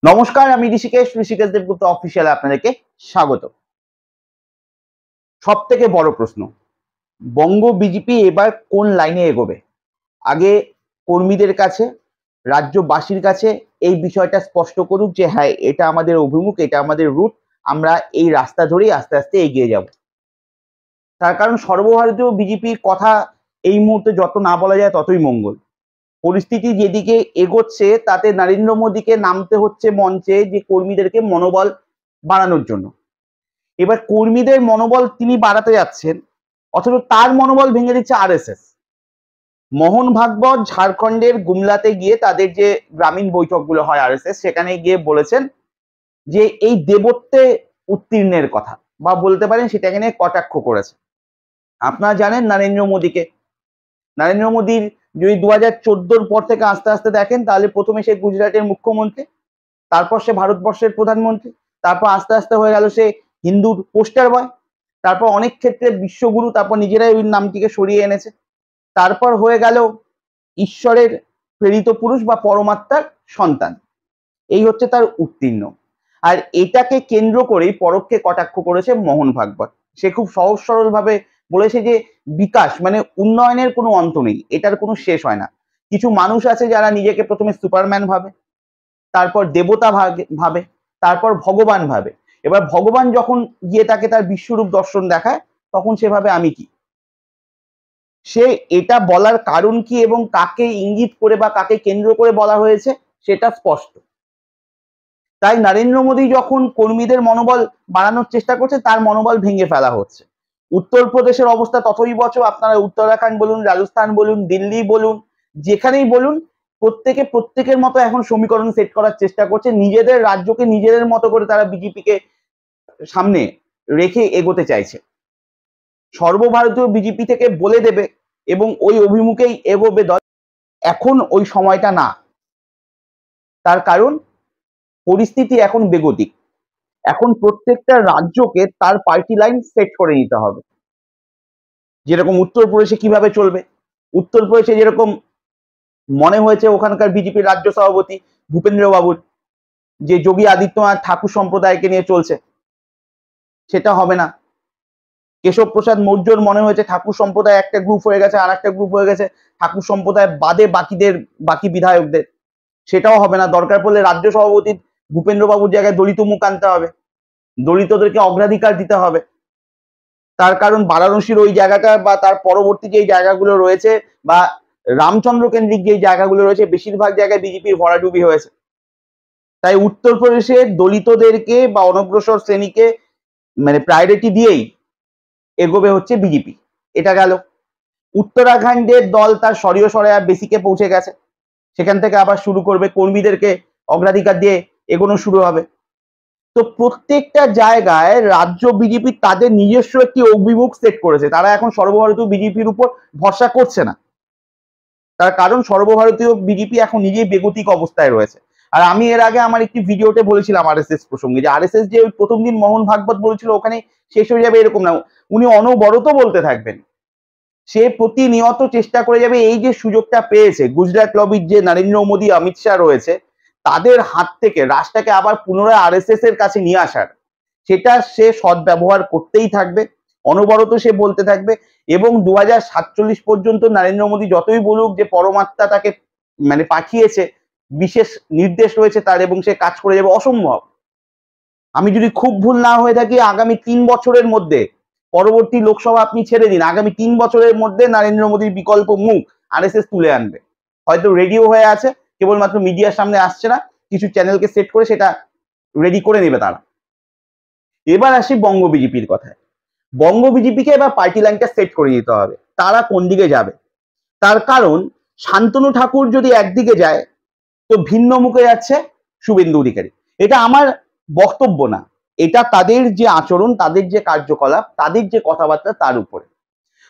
নমস্কার, আমি ঋষিকেশ দেবগুপ্ত অফিসিয়াল আপনাদেরকে স্বাগত। সব থেকে বড় প্রশ্ন, বঙ্গ বিজেপি এবার কোন লাইনে এগোবে? আগে কর্মীদের কাছে, রাজ্যবাসীর কাছে এই বিষয়টা স্পষ্ট করুক যে হ্যাঁ, এটা আমাদের অভিমুখ, এটা আমাদের রুট, আমরা এই রাস্তা ধরেই আস্তে আস্তে এগিয়ে যাব। তার কারণ সর্বভারতীয় বিজেপির কথা এই মুহূর্তে যত না বলা যায় ততই মঙ্গল। পরিস্থিতি যেদিকে এগোচ্ছে তাতে নরেন্দ্র মোদীকে নামতে হচ্ছে মঞ্চে যে কর্মীদেরকে মনোবল বাড়ানোর জন্য। এবার কর্মীদের মনোবল তিনি বাড়াতে যাচ্ছেন, অথচ তার মনোবল ভেঙে দিচ্ছে আরএসএস। মোহন ভাগবত ঝাড়খণ্ডের গুমলাতে গিয়ে তাদের যে গ্রামীণ বৈঠকগুলো হয় আরএসএস, সেখানে গিয়ে বলেছেন যে এই দেবত্বে উত্তীর্ণের কথা, বা বলতে পারেন সেটাকে নিয়ে কটাক্ষ করেছে। আপনারা জানেন নরেন্দ্র মোদীর যদি 2014-র পর থেকে আস্তে আস্তে দেখেন, তাহলে প্রথমে সে গুজরাটের মুখ্যমন্ত্রী, তারপর সে ভারতবর্ষের প্রধানমন্ত্রী, তারপর আস্তে আস্তে হয়ে গেল সে হিন্দুর পোস্টার বয়, তারপর অনেক ক্ষেত্রে বিশ্বগুরু, তারপর নিজেরাই ওই নামটিকে সরিয়ে এনেছে, তারপর হয়ে গেল ঈশ্বরের প্রেরিত পুরুষ বা পরমাত্মার সন্তান। এই হচ্ছে তার উত্তীর্ণ। আর এটাকে কেন্দ্র করেই পরোক্ষে কটাক্ষ করেছে মোহন ভাগবত। সে খুব সহজ সরল ভাবে বলেছে যে বিকাশ মানে উন্নয়নের কোনো অন্ত নেই, এটার কোনো শেষ হয় না। কিছু মানুষ আছে যারা নিজেকে প্রথমে সুপারম্যান ভাবে, তারপর দেবতা ভাবে, তারপর ভগবান ভাবে। এবার ভগবান যখন গিয়ে তাকে তার বিশ্বরূপ দর্শন দেখায়, তখন সেভাবে আমি কি। সে এটা বলার কারণ কি এবং কাকে ইঙ্গিত করে বা কাকে কেন্দ্র করে বলা হয়েছে সেটা স্পষ্ট। তাই নরেন্দ্র মোদী যখন কর্মীদের মনোবল বাড়ানোর চেষ্টা করছে, তার মনোবল ভেঙে ফেলা হচ্ছে। উত্তরপ্রদেশের অবস্থা ততই বছর, আপনারা উত্তরাখণ্ড বলুন, রাজস্থান বলুন, দিল্লি বলুন, যেখানেই বলুন, প্রত্যেকের মতো এখন সমীকরণ সেট করার চেষ্টা করছে। নিজেদের রাজ্যকে নিজেদের মতো করে তারা বিজেপিকে সামনে রেখে এগোতে চাইছে। সর্বভারতীয় বিজেপি থেকে বলে দেবে এবং ওই অভিমুখেই এগোবে দল। এখন ওই সময়টা না, তার কারণ পরিস্থিতি এখন বেগতিক। এখন প্রত্যেকটা রাজ্যকে তার পার্টি লাইন সেট করে নিতে হবে। যেরকম উত্তরপ্রদেশে কিভাবে চলবে, উত্তরপ্রদেশে যেরকম মনে হয়েছে ওখানকার বিজেপির রাজ্য সভাপতি ভূপেন্দ্র বাবুর যে যোগী আদিত্যনাথ ঠাকুর সম্প্রদায়কে নিয়ে চলছে, সেটা হবে না। কেশব প্রসাদ মৌর্যর মনে হয়েছে ঠাকুর সম্প্রদায় একটা গ্রুপ হয়ে গেছে, আর একটা গ্রুপ হয়ে গেছে ঠাকুর সম্প্রদায় বাদে বাকি বিধায়কদের, সেটাও হবে না। দরকার পড়লে রাজ্য সভাপতি ভূপেন্দ্র বাবুর জায়গায় দলিত মুখ আনতে হবে, দলিতদেরকে অগ্রাধিকার দিতে হবে। তার কারণ বারাণসীর ওই জায়গাটা বা তার পরবর্তী যে জায়গাগুলো রয়েছে বা রামচন্দ্র কেন্দ্রিক যে জায়গাগুলো রয়েছে, বেশিরভাগ জায়গায় বিজেপির ভরাডুবি হয়েছে। তাই উত্তরপ্রদেশে দলিতদেরকে বা অনগ্রসর শ্রেণীকে মানে প্রায়োরিটি দিয়েই এগোবে হচ্ছে বিজেপি। এটা গেল। উত্তরাখণ্ডের দল তার সরিয়ে বেসিকে পৌঁছে গেছে, সেখান থেকে আবার শুরু করবে, কর্মীদেরকে অগ্রাধিকার দিয়ে এগোনো শুরু হবে। তো প্রত্যেকটা জায়গায় রাজ্য বিজেপি তাদের নিজস্ব একটি অভিমুখ সেট করেছে। তারা এখন সর্বভারতীয় বিজেপির উপর ভরসা করছে না, তার কারণ সর্বভারতীয় বিজেপি এখন নিজেই বেগতিক অবস্থায় রয়েছে। আর আমি এর আগে আমার একটি ভিডিওতে বলেছিলাম আরএসএস প্রসঙ্গে, যে আরএসএস যে প্রথম দিন মোহন ভাগবত বলেছিল ওখানে শেষ হয়ে যাবে এরকম না, উনি অনবরত বলতে থাকবেন। সে প্রতিনিয়ত চেষ্টা করে যাবে এই যে সুযোগটা পেয়েছে গুজরাট লবির যে নরেন্দ্র মোদী, অমিত শাহ রয়েছে, তাদের হাত থেকে রাষ্ট্রটাকে আবার পুনরায় আরএসএস এর কাছে নিয়ে আসার, সেটা সে সদ্ব্যবহার করতেই থাকবে, অনবরত সে বলতে থাকবে। এবং 2047 পর্যন্ত নরেন্দ্র মোদী যতই বলুক যে পরমাত্মা তাকে মানে পাঠিয়েছে, বিশেষ নির্দেশ রয়েছে তার এবং সে কাজ করে যাবে, অসম্ভব। আমি যদি খুব ভুল না হয়ে থাকি, আগামী 3 বছরের মধ্যে, পরবর্তী লোকসভা আপনি ছেড়ে দিন, আগামী 3 বছরের মধ্যে নরেন্দ্র মোদীর বিকল্প মুখ আরএসএস তুলে আনবে। হয়তো রেডিও হয়ে আছে, কেবলমাত্র মিডিয়ার সামনে আসছে না, কিছু চ্যানেলকে সেট করে সেটা রেডি করে নেবে তারা। এবার আসি বঙ্গ বিজেপির কথায়। বঙ্গ বিজেপিকে এবার পার্টি লাইনটা সেট করে দিতে হবে, তারা কোন দিকে যাবে। তার কারণ শান্তনু ঠাকুর যদি একদিকে যায়, তো ভিন্ন মুখে যাচ্ছে শুভেন্দু অধিকারী। এটা আমার বক্তব্য না, এটা তাদের যে আচরণ, তাদের যে কার্যকলাপ, তাদের যে কথাবার্তা, তার উপরে।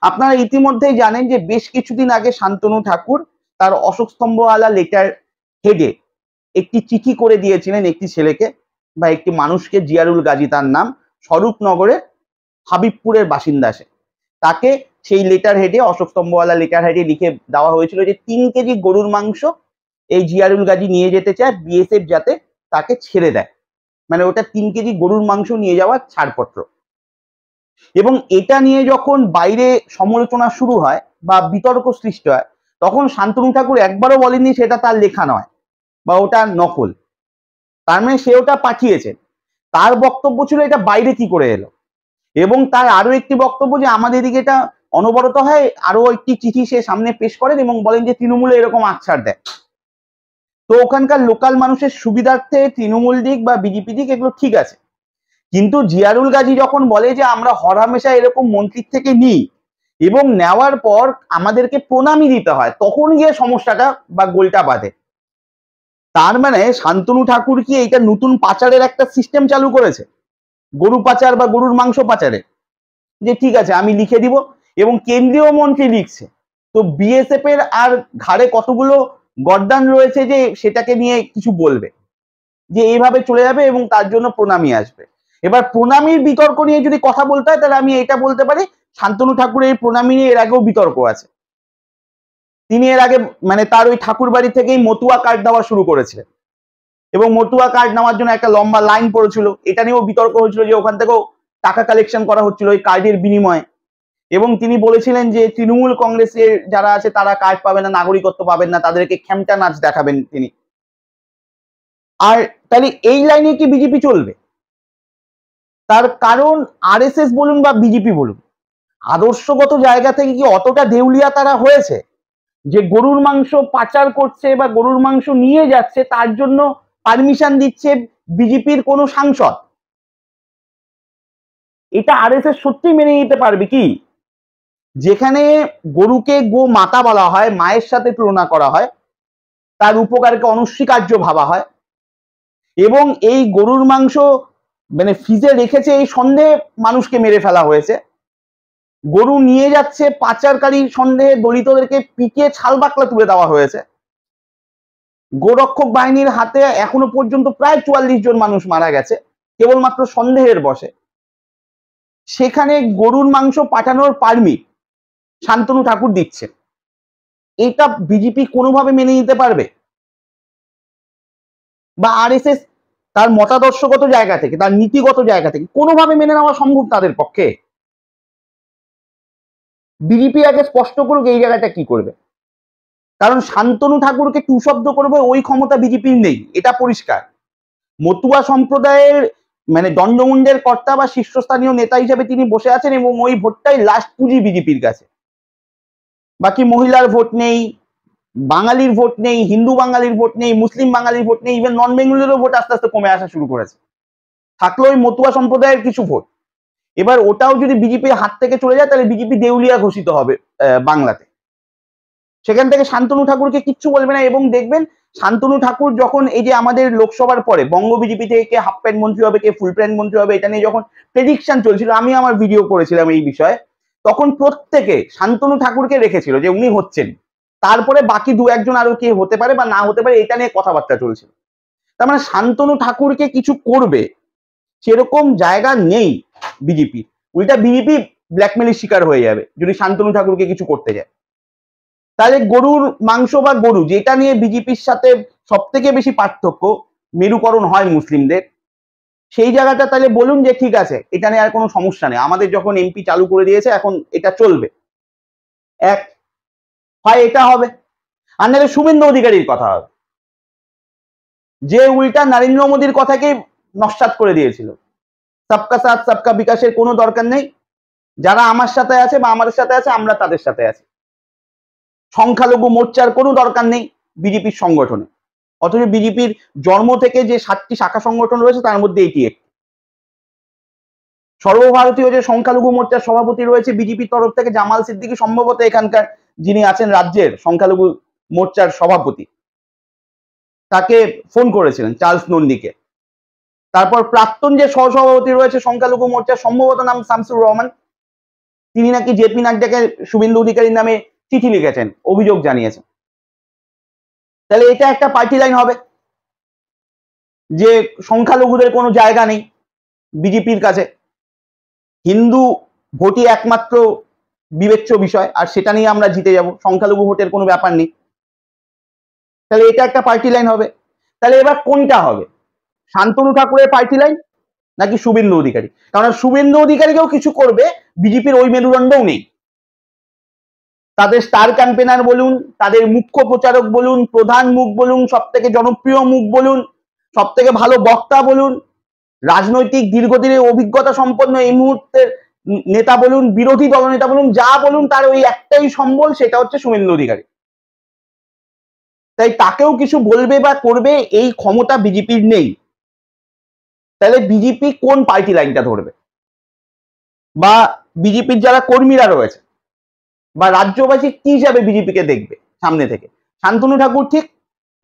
আপনারা ইতিমধ্যেই জানেন যে বেশ কিছুদিন আগে শান্তনু ঠাকুর তার অশোক স্তম্ভওয়ালা লেটার হেডে একটি চিঠি করে দিয়েছিলেন একটি ছেলেকে বা একটি মানুষকে, জিয়ারুল গাজী তার নাম, স্বরূপনগরের হাবিবপুরের বাসিন্দা। সে তাকে সেই লেটার হেডে, অশোক স্তম্ভওয়ালা লেটার হেডে লিখে দেওয়া হয়েছিল যে 3 কেজি গরুর মাংস এই জিয়ারুল গাজী নিয়ে যেতে চায়, বিএসএফ যাতে তাকে ছেড়ে দেয়, মানে ওটা 3 কেজি গরুর মাংস নিয়ে যাওয়ার ছাড়পত্র। এবং এটা নিয়ে যখন বাইরে সমালোচনা শুরু হয় বা বিতর্ক সৃষ্টি হয়, তখন শান্তনু ঠাকুর একবারও বলেননি সেটা তার লেখা নয় বা ওটা নকল, তার মানে সে ওটা পাঠিয়েছেন। তার বক্তব্য ছিল এটা বাইরে কি করে এলো, এবং তার আরো একটি বক্তব্য যে আমাদের এদিকে এটা অনবরত হয়, আরো একটি চিঠি সে সামনে পেশ করেন এবং বলেন যে তৃণমূলে এরকম আকছাড় দেয়। তো ওখানকার লোকাল মানুষের সুবিধার্থে তৃণমূল দিক বা বিজেপি দিক এগুলো ঠিক আছে, কিন্তু জিয়ারুল গাজী যখন বলে যে আমরা হরহামেশা এরকম মন্ত্রীর থেকে নিই এবং নেওয়ার পর আমাদেরকে প্রণামী দিতে হয়, তখন গিয়ে সমস্যাটা বা গোলটা বাঁধে। তার মানে শান্তনু ঠাকুর কি এইটা নতুন পাচারের একটা সিস্টেম চালু করেছে, গরু পাচার বা গরুর মাংস পাচারের, যে ঠিক আছে আমি লিখে দিব এবং কেন্দ্রীয় মন্ত্রী লিখছে, তো বিএসএফ এর আর ঘাড়ে কতগুলো গর্দান রয়েছে যে সেটাকে নিয়ে কিছু বলবে, যে এইভাবে চলে যাবে এবং তার জন্য প্রণামী আসবে। এবার প্রণামীর বিতর্ক নিয়ে যদি কথা বলতে হয় তাহলে আমি এটা বলতে পারি শান্তনু ঠাকুরের প্রণামী নিয়ে এর আগেও বিতর্ক আছে। তিনি এর আগে মানে তার ওই ঠাকুর বাড়ি থেকেই মতুয়া কার্ড দেওয়া শুরু করেছিলেন এবং মতুয়া কার্ড নেওয়ার জন্য একটা লম্বা লাইন পড়েছিল, এটা নিয়েও বিতর্ক হয়েছিল যে ওখান থেকেও টাকা কালেকশন করা হচ্ছিল ওই কার্ডের বিনিময়ে, এবং তিনি বলেছিলেন যে তৃণমূল কংগ্রেসের যারা আছে তারা কার্ড পাবে না, নাগরিকত্ব পাবেন না, তাদেরকে খেমটা নাচ দেখাবেন তিনি। আর তাহলে এই লাইনে কি বিজেপি চলবে? তার কারণ আরএসএস বলুন বা বিজেপি বলুন, আদর্শগত জায়গা থেকে কি অতটা দেউলিয়া তারা হয়েছে যে গরুর মাংস পাচার করছে বা গরুর মাংস নিয়ে যাচ্ছে তার জন্য পারমিশন দিচ্ছে বিজেপির কোনো সাংসদ? এটা আরএসএস সত্যি মেনে নিতে পারবে কি? যেখানে গরুকে গো মাতা বলা হয়, মায়ের সাথে তুলনা করা হয়, তার উপকারকে অনস্বীকার্য ভাবা হয়, এবং এই গরুর মাংস মানে ফ্রিজে রেখেছে এই সন্দেহে মানুষকে মেরে ফেলা হয়েছে, গরু নিয়ে যাচ্ছে পাচারকারী সন্দেহে দলিতদেরকে পিটিয়ে ছাল বাকলা তুলে দেওয়া হয়েছে, গোরক্ষক বাহিনীর হাতে এখনো পর্যন্ত প্রায় 44 জন মানুষ মারা গেছে কেবলমাত্র সন্দেহের বশে, সেখানে গরুর মাংস পাঠানোর পারমিট শান্তনু ঠাকুর দিচ্ছে, এটা বিজেপি কোনোভাবে মেনে নিতে পারবে? বা আরএসএস তার মতাদর্শগত জায়গা থেকে, তার নীতিগত জায়গা থেকে কোনোভাবে মেনে নেওয়া সম্ভব তাদের পক্ষে? বিজেপি আগে স্পষ্ট করুক এই জায়গাটা কি করবে, কারণ শান্তনু ঠাকুরকে টু শব্দ করবে ওই ক্ষমতা বিজেপির নেই, এটা পরিষ্কার। মতুয়া সম্প্রদায়ের মানে দণ্ডমুণ্ডের কর্তা বা শীর্ষস্থানীয় নেতা হিসেবে তিনি বসে আছেন এবং ওই ভোটটাই লাস্ট পুঁজি বিজেপির কাছে। বাকি মহিলার ভোট নেই, বাঙালির ভোট নেই, হিন্দু বাঙালির ভোট নেই, মুসলিম বাঙালির ভোট নেই, ইভেন নন বেঙ্গলিরও ভোট আস্তে আস্তে কমে আসা শুরু করেছে, থাকলো ওই মতুয়া সম্প্রদায়ের কিছু ভোট। এবার ওটাও যদি বিজেপির হাত থেকে চলে যায় তাহলে বিজেপি দেউলিয়া ঘোষিত হবে বাংলাতে, সেখান থেকে শান্তনু ঠাকুরকে কিচ্ছু বলবে না। এবং দেখবেন শান্তনু ঠাকুর যখন এই যে আমাদের লোকসভার পরে বঙ্গ বিজেপি থেকে কে হাফ প্যান্ট মন্ত্রী হবে কে ফুল প্যান্ট মন্ত্রী হবে এটা নিয়ে যখন প্রেডিকশন চলছিল, আমি আমার ভিডিও করেছিলাম এই বিষয়ে, তখন প্রত্যেকে শান্তনু ঠাকুরকে রেখেছিল যে উনি হচ্ছেন, তারপরে বাকি দু একজন আরো কে হতে পারে বা না হতে পারে এটা নিয়ে কথাবার্তা চলছিল। তার মানে শান্তনু ঠাকুরকে কিছু করবে সেরকম জায়গা নেই বিজেপি, উল্টা বিজেপি ব্ল্যাকমেলের শিকার হয়ে যাবে যদি শান্তনু ঠাকুরকে কিছু করতে যায়। তাহলে গরুর মাংস বা গরু যেটা নিয়ে বিজেপির সাথে সব থেকে বেশি পার্থক্য, মেরুকরণ হয় মুসলিমদের, সেই জায়গাটা তাহলে বলুন যে ঠিক আছে এটা নিয়ে আর কোনো সমস্যা নেই, আমাদের যখন এমপি চালু করে দিয়েছে এখন এটা চলবে। এক হয় এটা হবে, আর নাহলে শুভেন্দু অধিকারীর কথা হবে, যে উল্টা নরেন্দ্র মোদীর কথাকে নস্যাৎ করে দিয়েছিল, সবকা সাথ সবকা বিকাশের কোনো দরকার নেই, যারা আমার সাথে আছে বা আমাদের সাথে আছে আমরা তাদের সাথে আছি, সংখ্যালঘু মোর্চার কোনো দরকার নেই বিজেপির সংগঠনে। অথচ বিজেপির জন্ম থেকে যে 7টি শাখা সংগঠন রয়েছে তার মধ্যে এটি একটি। সর্বভারতীয় যে সংখ্যালঘু মোর্চার সভাপতি রয়েছে বিজেপির তরফ থেকে জামাল সিদ্দিকী, সম্ভবত এখানকার যিনি আছেন রাজ্যের সংখ্যালঘু মোর্চার সভাপতি, তাকে ফোন করেছিলেন চার্লস নন্দীকে। তারপর প্রাক্তন যে সহসভাপতি রয়েছে সংখ্যালঘু মোর্চার, সম্ভবত নাম শামসুর রহমান, তিনি নাকি জেপি নাড্ডাকে শুভেন্দু অধিকারীর নামে চিঠি লিখেছেন, অভিযোগ জানিয়েছেন। তাহলে এটা একটা পার্টি লাইন হবে যে সংখ্যালঘুদের কোনো জায়গা নেই বিজেপির কাছে, হিন্দু ভোটই একমাত্র বিবেচ্য বিষয় আর সেটা নিয়ে আমরা জিতে যাব, সংখ্যালঘু ভোটের কোনো ব্যাপার নেই। তাহলে এটা একটা পার্টি লাইন হবে। তাহলে এবার কোনটা হবে? শান্তনু ঠাকুরের পার্টি লাইন নাকি শুভেন্দু অধিকারী? কারণ শুভেন্দু অধিকারীকেও কিছু করবে, বিজেপির ওই মেরুদণ্ডও নেই। তাদের স্টার ক্যাম্পেনার বলুন, তাদের মুখ্য প্রচারক বলুন, প্রধান মুখ বলুন, সব থেকে জনপ্রিয় মুখ বলুন, সব থেকে ভালো বক্তা বলুন, রাজনৈতিক দীর্ঘদিনের অভিজ্ঞতা সম্পন্ন এই মুহূর্তের নেতা বলুন, বিরোধী দলনেতা বলুন, যা বলুন তার ওই একটাই সম্বল, সেটা হচ্ছে শুভেন্দু অধিকারী। তাই তাকেও কিছু বলবে বা করবে এই ক্ষমতা বিজেপির নেই। তাহলে বিজেপি কোন পার্টি লাইনটা ধরবে? বা বিজেপির যারা কর্মীরা রয়েছে বা রাজ্যবাসী কি হিসাবে বিজেপিকে দেখবে সামনে থেকে? শান্তনু ঠাকুর ঠিক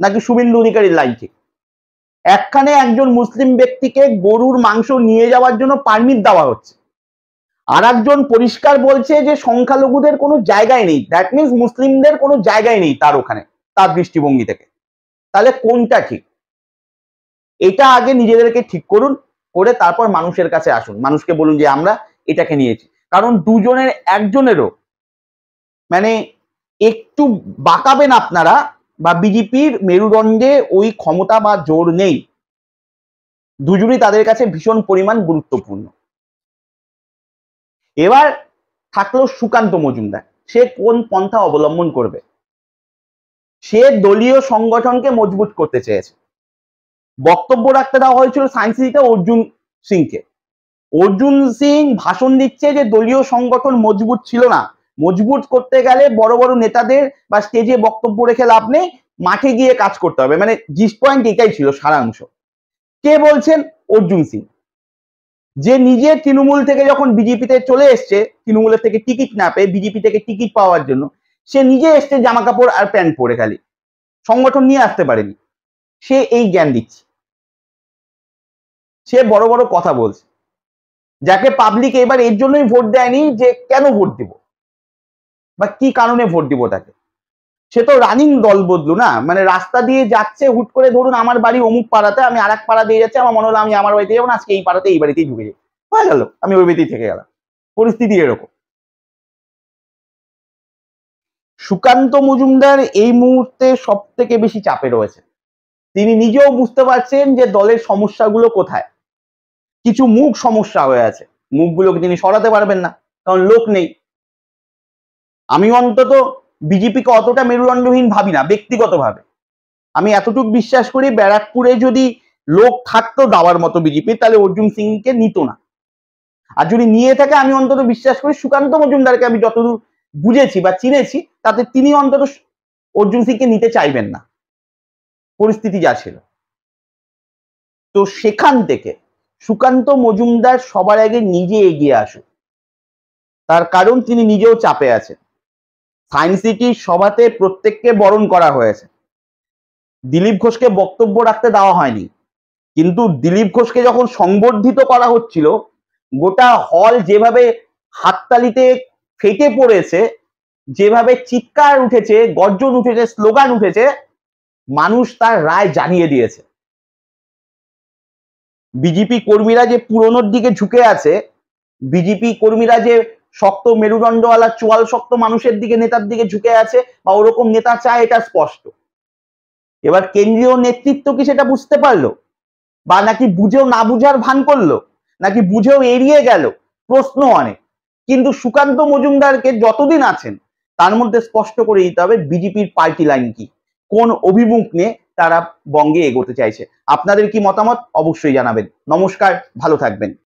নাকি শুভেন্দু অধিকারীর লাইন ঠিক? একখানে একজন মুসলিম ব্যক্তিকে গরুর মাংস নিয়ে যাওয়ার জন্য পারমিট দেওয়া হচ্ছে, আর একজন পরিষ্কার বলছে যে সংখ্যালঘুদের কোনো জায়গায় নেই, দ্যাট মিনস মুসলিমদের কোনো জায়গায় নেই তার ওখানে, তার দৃষ্টিভঙ্গি থেকে। তাহলে কোনটা ঠিক? এটা আগে নিজেদেরকে ঠিক করুন, করে তারপর মানুষের কাছে আসুন, মানুষকে বলুন যে আমরা এটাকে নিয়েছি। কারণ দুজনের একজনেরও মানে একটু বাঁকাবেন আপনারা, বা বিজেপির মেরুদণ্ডে ওই ক্ষমতা বা জোর নেই। দুজনই তাদের কাছে ভীষণ পরিমাণ গুরুত্বপূর্ণ। এবার থাকলো সুকান্ত মজুমদার, সে কোন পন্থা অবলম্বন করবে? সে দলীয় সংগঠনকে মজবুত করতে চেয়েছে। বক্তব্য রাখতে দেওয়া হয়েছিল সায়েন্স সিটিতে অর্জুন সিংকে। অর্জুন সিং ভাষণ দিচ্ছে যে দলীয় সংগঠন মজবুত ছিল না, মজবুত করতে গেলে বড় বড় নেতাদের বা স্টেজে বক্তব্য রেখে লাভ নেই, মাঠে গিয়ে কাজ করতে হবে। মানে জিস পয়েন্ট এটাই ছিল সারাংশ। কে বলছেন? অর্জুন সিং, যে নিজে তৃণমূল থেকে যখন বিজেপিতে চলে এসছে, তৃণমূলের থেকে টিকিট না পেয়ে বিজেপি থেকে টিকিট পাওয়ার জন্য সে নিজে এসছে জামা কাপড় আর প্যান্ট পরে, খালি সংগঠন নিয়ে আসতে পারেনি। সে এই জ্ঞান দিচ্ছে, সে বড় বড় কথা বলছে, যাকে পাবলিক এবার এর জন্যই ভোট দেয়নি যে কেন ভোট দিব বা কি কারণে ভোট দিব তাকে। সে তো রানিং দল বদলু না, মানে রাস্তা দিয়ে যাচ্ছে, হুট করে ধরুন আমার বাড়ি অমুক পাড়াতে, আমি আর এক পাড়া দিয়ে যাচ্ছি, আমার মনে হলো আমি আমার বাড়িতে যাবো না, আজকে এই পাড়াতে এই বাড়িতেই ঢুকে যাই, হয়ে গেল, আমি ওই বাড়িতেই থেকে গেলাম। পরিস্থিতি এরকম। সুকান্ত মজুমদার এই মুহূর্তে সব থেকে বেশি চাপে রয়েছে। তিনি নিজেও বুঝতে পারছেন যে দলের সমস্যাগুলো কোথায়। কিছু মুখ সমস্যা হয়ে আছে, মুখগুলোকে তিনি সরাতে পারবেন না, কারণ লোক নেই। আমি অন্তত বিজেপিকে অতটা মেরুদণ্ডহীন ভাবি না ব্যক্তিগতভাবে। আমি এতটুকু বিশ্বাস করি ব্যারাকপুরে যদি লোক থাকতো দেওয়ার মতো বিজেপি, তাহলে অর্জুন সিংকে নিত না। আর যদি নিয়ে থাকে, আমি অন্তত বিশ্বাস করি সুকান্ত মজুমদারকে আমি যতদূর বুঝেছি বা চিনেছি, তাতে তিনি অন্তত অর্জুন সিংকে নিতে চাইবেন না, পরিস্থিতি যা ছিল। তো সেখান থেকে সুকান্ত মজুমদার সবার আগে নিজে এগিয়ে আসুক, তার কারণ তিনি নিজেও চাপে আছেন। সায়েন্স সিটির সভাতে প্রত্যেককে বরণ করা হয়েছে, দিলীপ ঘোষকে বক্তব্য রাখতে দেওয়া হয়নি, কিন্তু দিলীপ ঘোষকে যখন সংবর্ধিত করা হচ্ছিল, গোটা হল যেভাবে হাততালিতে ফেটে পড়েছে, যেভাবে চিৎকার উঠেছে, গর্জন উঠেছে, স্লোগান উঠেছে, মানুষ তার রায় জানিয়ে দিয়েছে। বিজেপি কর্মীরা যে পুরনোর দিকে ঝুঁকে আছে, বিজেপি কর্মীরা যে শক্ত মেরুদণ্ডওয়ালা চোয়াল শক্ত মানুষের দিকে, নেতার দিকে ঝুঁকে আছে, বা ওরকম নেতা চায়, এটা স্পষ্ট। এবার কেন্দ্রীয় নেতৃত্ব কি সেটা বুঝতে পারলো, বা নাকি বুঝেও না বুঝার ভান করলো, নাকি বুঝেও এড়িয়ে গেল, প্রশ্ন অনেক। কিন্তু সুকান্ত মজুমদারকে যতদিন আছেন, তার মধ্যে স্পষ্ট করে দিতে হবে বিজেপির পার্টি লাইন কি, কোন অভিমুখ নিয়ে তারা বঙ্গে এগোতে চাইছে। আপনাদের কি মতামত অবশ্যই জানাবেন। নমস্কার, ভালো থাকবেন।